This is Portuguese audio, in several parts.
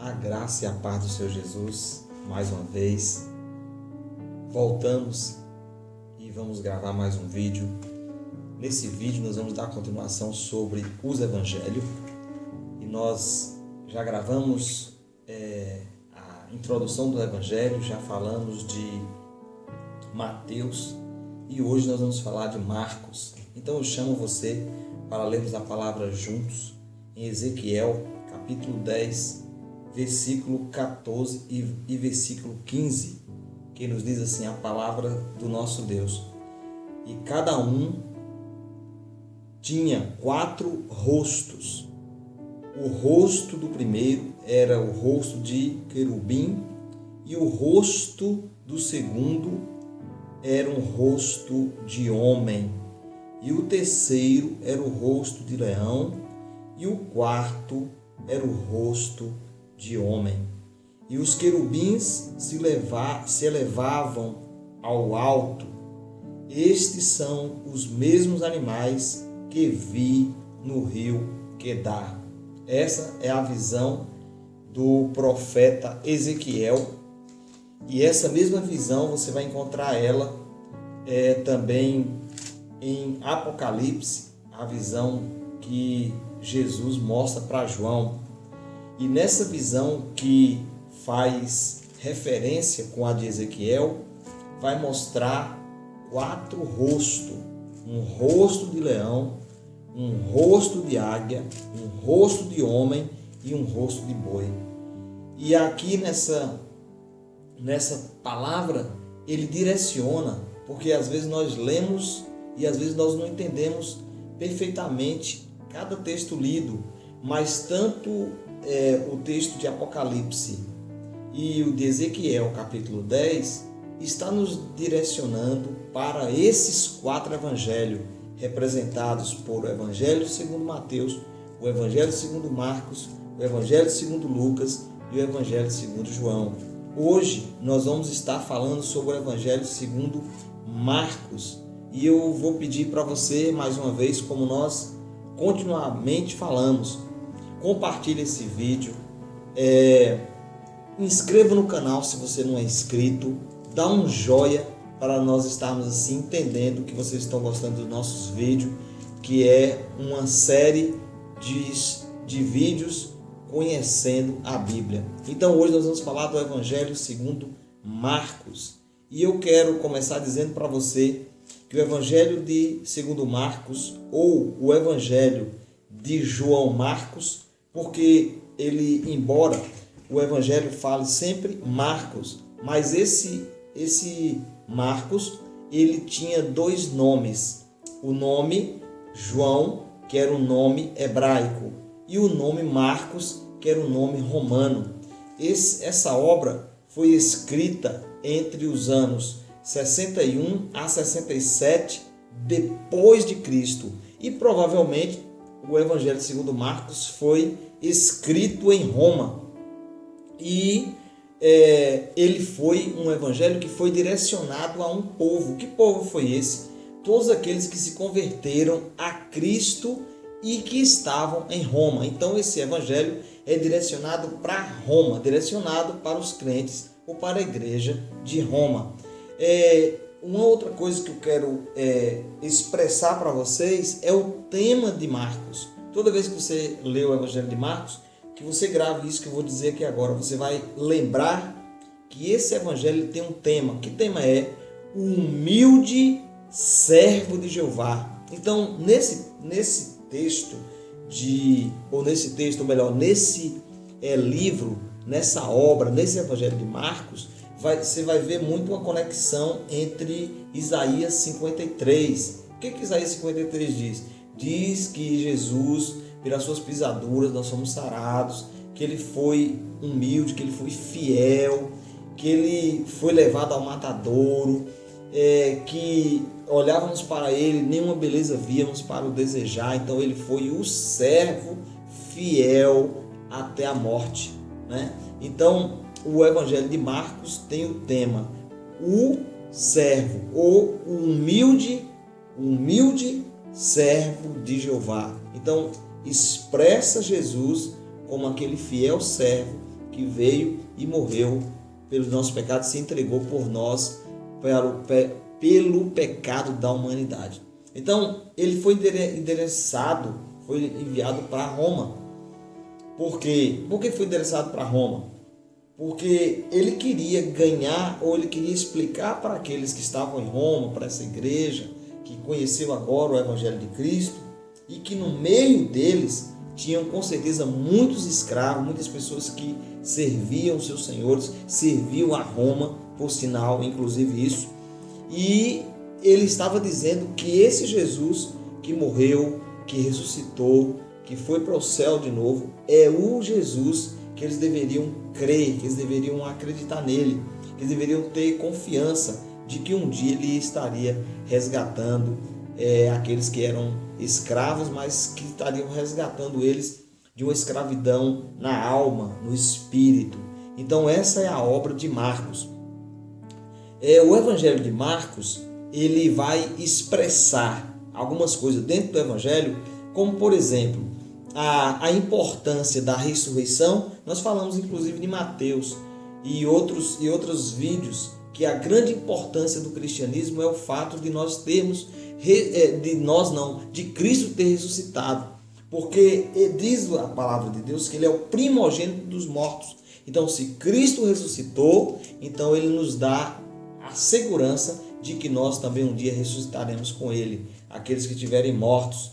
A graça e a paz do Senhor Jesus, mais uma vez, voltamos e vamos gravar mais um vídeo. Nesse vídeo nós vamos dar continuação sobre os evangelhos e nós já gravamos a introdução do evangelho, já falamos de Mateus e hoje nós vamos falar de Marcos. Então eu chamo você para lermos a palavra juntos em Ezequiel, capítulo 10, versículo 14 e versículo 15, que nos diz assim a palavra do nosso Deus. E cada um tinha 4 rostos. O rosto do primeiro era o rosto de querubim e o rosto do segundo era um rosto de homem. E o terceiro era o rosto de leão e o quarto era o rosto de homem. E os querubins se elevavam ao alto. Estes são os mesmos animais que vi no rio Quedar. Essa é a visão do profeta Ezequiel. E essa mesma visão você vai encontrar ela também em Apocalipse, a visão que Jesus mostra para João. E nessa visão que faz referência com a de Ezequiel, vai mostrar 4 rostos. Um rosto de leão, um rosto de águia, um rosto de homem e um rosto de boi. E aqui nessa palavra, ele direciona, porque às vezes nós lemos e às vezes nós não entendemos perfeitamente cada texto lido, mas tanto o texto de Apocalipse e o de Ezequiel, capítulo 10, está nos direcionando para esses 4 evangelhos, representados por o Evangelho segundo Mateus, o Evangelho segundo Marcos, o Evangelho segundo Lucas e o Evangelho segundo João. Hoje nós vamos estar falando sobre o Evangelho segundo Marcos e eu vou pedir para você, mais uma vez, como nós continuamente falamos, compartilhe esse vídeo, inscreva no canal se você não é inscrito, dá um joinha para nós estarmos assim entendendo que vocês estão gostando dos nossos vídeos, que é uma série de vídeos conhecendo a Bíblia. Então hoje nós vamos falar do Evangelho segundo Marcos. E eu quero começar dizendo para você que o Evangelho segundo Marcos, ou o Evangelho de João Marcos, porque ele, embora o Evangelho fale sempre Marcos, mas esse Marcos, ele tinha 2 nomes. O nome João, que era o nome hebraico, e o nome Marcos, que era o nome romano. Essa obra foi escrita entre os anos 61 a 67 depois de Cristo. E provavelmente o Evangelho segundo Marcos foi escrito em Roma. E ele foi um evangelho que foi direcionado a um povo. Que povo foi esse? Todos aqueles que se converteram a Cristo e que estavam em Roma. Então esse evangelho é direcionado para Roma, direcionado para os crentes ou para a igreja de Roma. Uma outra coisa que eu quero expressar para vocês é o tema de Marcos. Toda vez que você lê o Evangelho de Marcos, que você grave isso que eu vou dizer aqui agora. Você vai lembrar que esse evangelho tem um tema. Que tema é? O humilde servo de Jeová. Então, nesse texto, nesse livro, nessa obra, nesse evangelho de Marcos, você vai ver muito uma conexão entre Isaías 53. O que Isaías 53 diz? Diz que Jesus, pelas suas pisaduras, nós somos sarados, que ele foi humilde, que ele foi fiel, que ele foi levado ao matadouro, que olhávamos para ele, nenhuma beleza víamos para o desejar. Então ele foi o servo fiel até a morte, né? Então o Evangelho de Marcos tem o tema o servo, ou o humilde servo de Jeová. Então expressa Jesus como aquele fiel servo que veio e morreu pelos nossos pecados, se entregou por nós pelo pecado da humanidade. Então, ele foi endereçado, foi enviado para Roma. Por quê? Por que foi endereçado para Roma? Porque ele queria ganhar, ou ele queria explicar para aqueles que estavam em Roma, para essa igreja, que conheceu agora o Evangelho de Cristo, e que no meio deles tinham com certeza muitos escravos, muitas pessoas que serviam seus senhores, serviam a Roma, por sinal, inclusive isso. E ele estava dizendo que esse Jesus que morreu, que ressuscitou, que foi para o céu de novo, é o Jesus que eles deveriam crer, que eles deveriam acreditar nele, que eles deveriam ter confiança de que um dia ele estaria resgatando aqueles que eram escravos, mas que estariam resgatando eles de uma escravidão na alma, no espírito. Então essa é a obra de Marcos. O Evangelho de Marcos, ele vai expressar algumas coisas dentro do Evangelho, como por exemplo, a importância da ressurreição. Nós falamos inclusive de Mateus e outros vídeos, que a grande importância do cristianismo é o fato de nós termos, de Cristo ter ressuscitado, porque diz a palavra de Deus que ele é o primogênito dos mortos. Então, se Cristo ressuscitou, então ele nos dá a segurança de que nós também um dia ressuscitaremos com ele, aqueles que estiverem mortos.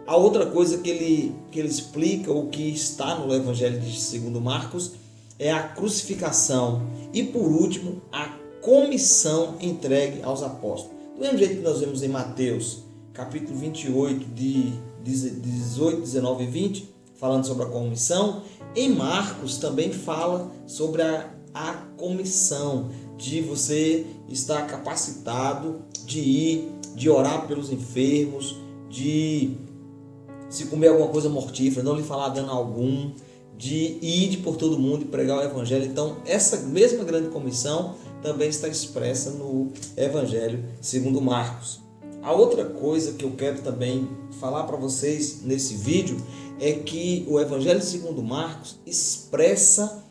A outra coisa que ele explica, o que está no Evangelho de segundo Marcos, é a crucificação e, por último, a comissão entregue aos apóstolos. Do mesmo jeito que nós vemos em Mateus, capítulo 28, de 18, 19 e 20, falando sobre a comissão, em Marcos também fala sobre a comissão, de você estar capacitado de ir, de orar pelos enfermos, de se comer alguma coisa mortífera, não lhe falar dano algum, de ir por todo mundo e pregar o Evangelho. Então, essa mesma grande comissão também está expressa no Evangelho segundo Marcos. A outra coisa que eu quero também falar para vocês nesse vídeo é que o Evangelho segundo Marcos expressa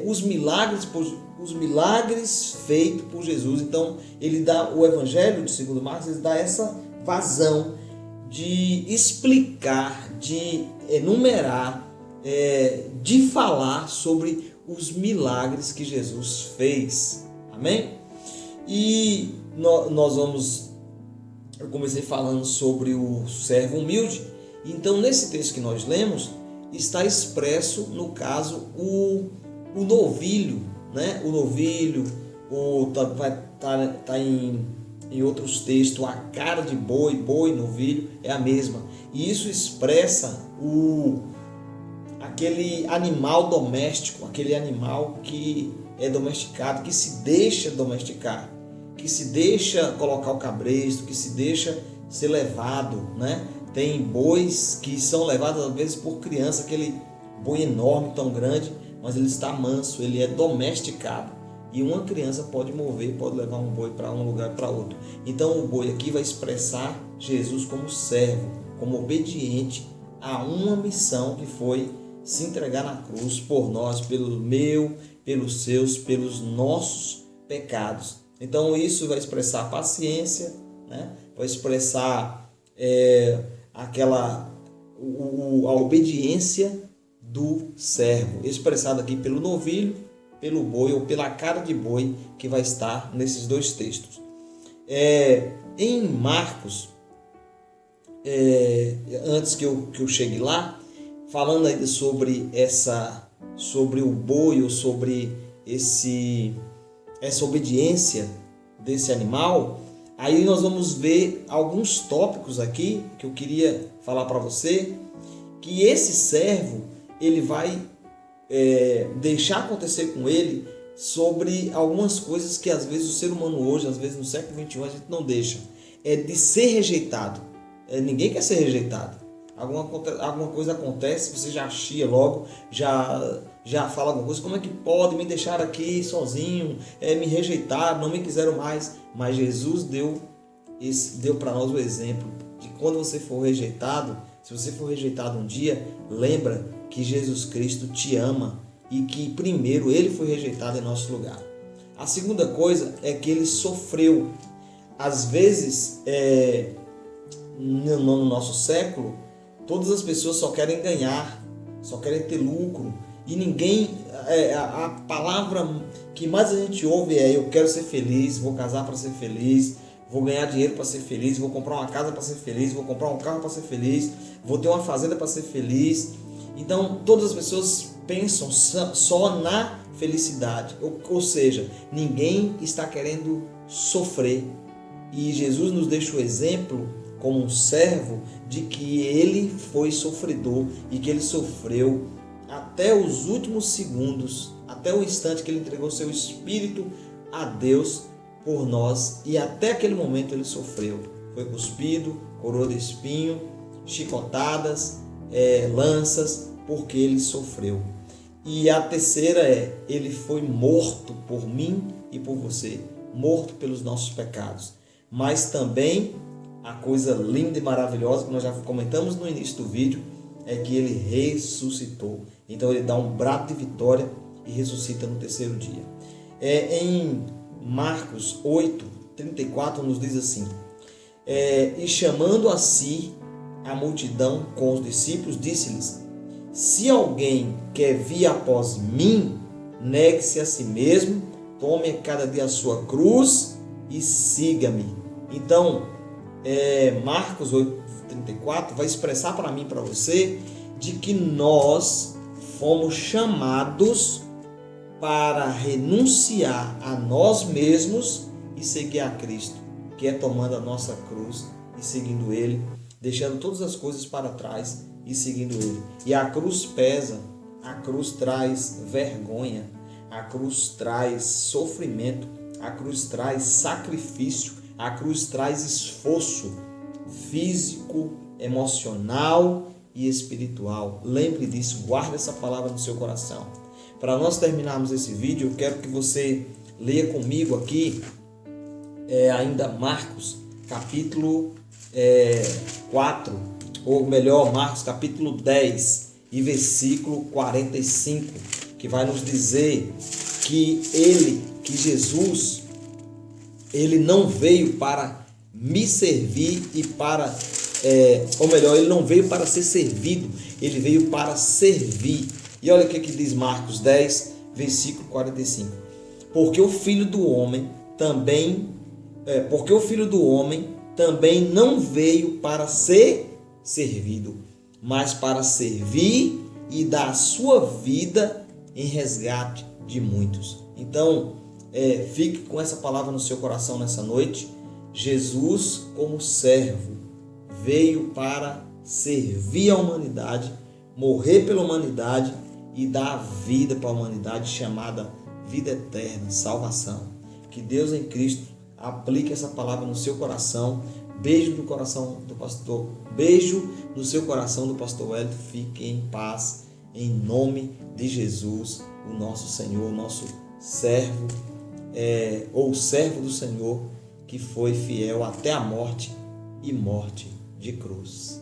os milagres feitos por Jesus. Então, ele dá o Evangelho de segundo Marcos, ele dá essa vazão de explicar, de enumerar, de falar sobre os milagres que Jesus fez. Amém? E eu comecei falando sobre o servo humilde. Então, nesse texto que nós lemos, está expresso, no caso, o novilho, né? O novilho, vai estar em outros textos, a cara de boi, novilho, é a mesma. E isso expressa aquele animal doméstico, aquele animal que é domesticado, que se deixa domesticar, que se deixa colocar o cabresto, que se deixa ser levado, né? Tem bois que são levados às vezes por criança, aquele boi enorme, tão grande, mas ele está manso, ele é domesticado. E uma criança pode mover, pode levar um boi para um lugar para outro. Então o boi aqui vai expressar Jesus como servo, como obediente a uma missão que foi se entregar na cruz por nós, pelo meu, pelos seus, pelos nossos pecados. Então isso vai expressar paciência, né? Vai expressar a obediência do servo, expressado aqui pelo novilho, pelo boi ou pela cara de boi, que vai estar nesses dois textos. Em Marcos, antes que eu chegue lá, falando ainda sobre o boi, ou sobre essa obediência desse animal, aí nós vamos ver alguns tópicos aqui que eu queria falar para você, que esse servo, ele vai deixar acontecer com ele sobre algumas coisas que às vezes o ser humano hoje, às vezes no século XXI, a gente não deixa. De ser rejeitado. Ninguém quer ser rejeitado. Alguma coisa acontece, você já chia logo, já fala alguma coisa. Como é que pode me deixar aqui sozinho, me rejeitar, não me quiseram mais? Mas Jesus deu para nós o exemplo de quando você for rejeitado, Se você for rejeitado um dia, lembra que Jesus Cristo te ama e que primeiro Ele foi rejeitado em nosso lugar. A segunda coisa é que Ele sofreu. Às vezes, no nosso século, todas as pessoas só querem ganhar, só querem ter lucro. E ninguém, a palavra que mais a gente ouve é: eu quero ser feliz, vou casar para ser feliz, vou ganhar dinheiro para ser feliz, vou comprar uma casa para ser feliz, vou comprar um carro para ser feliz, vou ter uma fazenda para ser feliz. Então todas as pessoas pensam só na felicidade, ou seja, ninguém está querendo sofrer. E Jesus nos deixa o exemplo como um servo de que Ele foi sofredor e que Ele sofreu até os últimos segundos, até o instante que Ele entregou seu Espírito a Deus por nós, e até aquele momento Ele sofreu. Foi cuspido, coroa de espinho, chicotadas, lanças, porque Ele sofreu. E a terceira Ele foi morto por mim e por você, morto pelos nossos pecados. Mas também a coisa linda e maravilhosa que nós já comentamos no início do vídeo é que Ele ressuscitou. Então Ele dá um brado de vitória e ressuscita no terceiro dia. Em Marcos 8:34 nos diz assim: e chamando a si a multidão com os discípulos, disse-lhes: se alguém quer vir após mim, negue-se a si mesmo, tome cada dia a sua cruz e siga-me. Então, Marcos 8:34 vai expressar para mim e para você de que nós fomos chamados para renunciar a nós mesmos e seguir a Cristo, que é tomando a nossa cruz e seguindo Ele, deixando todas as coisas para trás e seguindo Ele. E a cruz pesa, a cruz traz vergonha, a cruz traz sofrimento, a cruz traz sacrifício, a cruz traz esforço físico, emocional e espiritual. Lembre disso, guarde essa palavra no seu coração. Para nós terminarmos esse vídeo, eu quero que você leia comigo aqui ainda Marcos capítulo 4, ou melhor, Marcos capítulo 10 e versículo 45, que vai nos dizer que Jesus, Ele não veio para me servir e para, Ele não veio para ser servido, Ele veio para servir. E olha o que diz Marcos 10, versículo 45. Porque o Filho do Homem também não veio para ser servido, mas para servir e dar a sua vida em resgate de muitos. Então, fique com essa palavra no seu coração nessa noite. Jesus, como servo, veio para servir a humanidade, morrer pela humanidade e dar a vida para a humanidade, chamada vida eterna, salvação. Que Deus em Cristo aplique essa palavra no seu coração. Beijo no coração do pastor, beijo no seu coração do pastor Wellington. Fique em paz, em nome de Jesus, o nosso Senhor, o nosso servo, ou servo do Senhor, que foi fiel até a morte e morte de cruz.